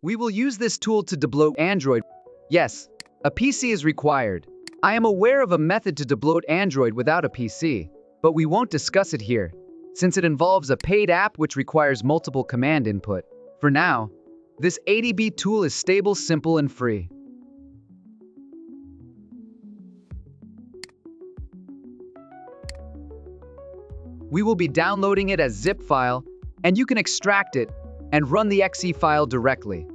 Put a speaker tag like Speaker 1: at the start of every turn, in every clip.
Speaker 1: We will use this tool to debloat Android. Yes, a PC is required. I am aware of a method to debloat Android without a PC, but we won't discuss it here, since it involves a paid app which requires multiple command input. For now, this ADB tool is stable, simple, and free. We will be downloading it as zip file, and you can extract it and run the exe file directly.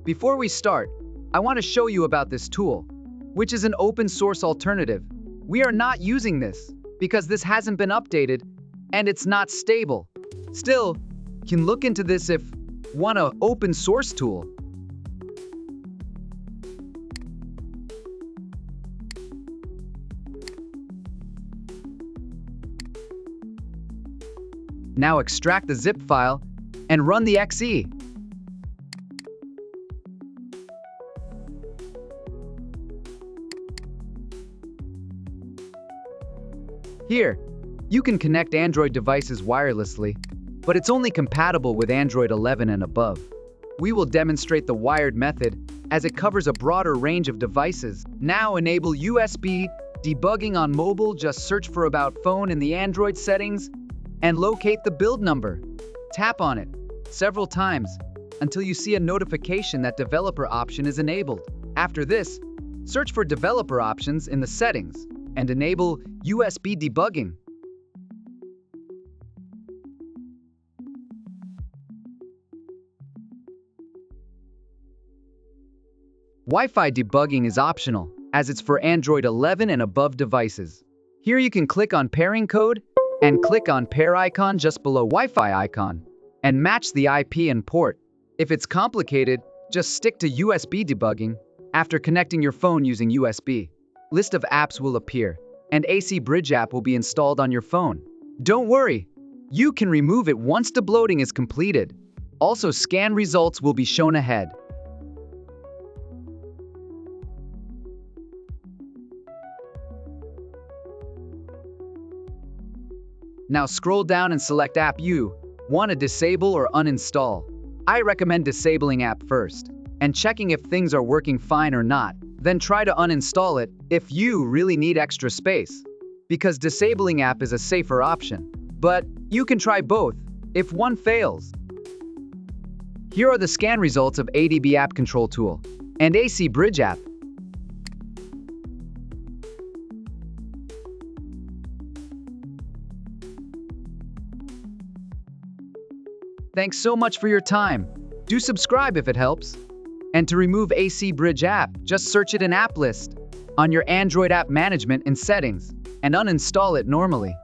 Speaker 1: Before we start, I want to show you about this tool, which is an open source alternative. We are not using this because this hasn't been updated and it's not stable. Still, you can look into this if you want an open source tool. Now extract the zip file and run the exe. Here, you can connect Android devices wirelessly, but it's only compatible with Android 11 and above. We will demonstrate the wired method as it covers a broader range of devices. Now enable USB debugging on mobile. Just search for About Phone in the Android settings and locate the build number. Tap on it several times until you see a notification that developer option is enabled. After this, search for developer options in the settings and enable USB debugging. Wi-Fi debugging is optional, as it's for Android 11 and above devices. Here you can click on pairing code and click on pair icon just below Wi-Fi icon and match the IP and port. If it's complicated, just stick to USB debugging. After connecting your phone using USB, list of apps will appear, and AC Bridge app will be installed on your phone. Don't worry, you can remove it once debloating is completed. Also, scan results will be shown ahead. Now scroll down and select app you want to disable or uninstall. I recommend disabling app first and checking if things are working fine or not. Then try to uninstall it if you really need extra space, because disabling app is a safer option. But you can try both if one fails. Here are the scan results of ADB App Control Tool and AC Bridge app. Thanks so much for your time. Do subscribe if it helps. And to remove AC Bridge app, just search it in App List on your Android app management in settings and uninstall it normally.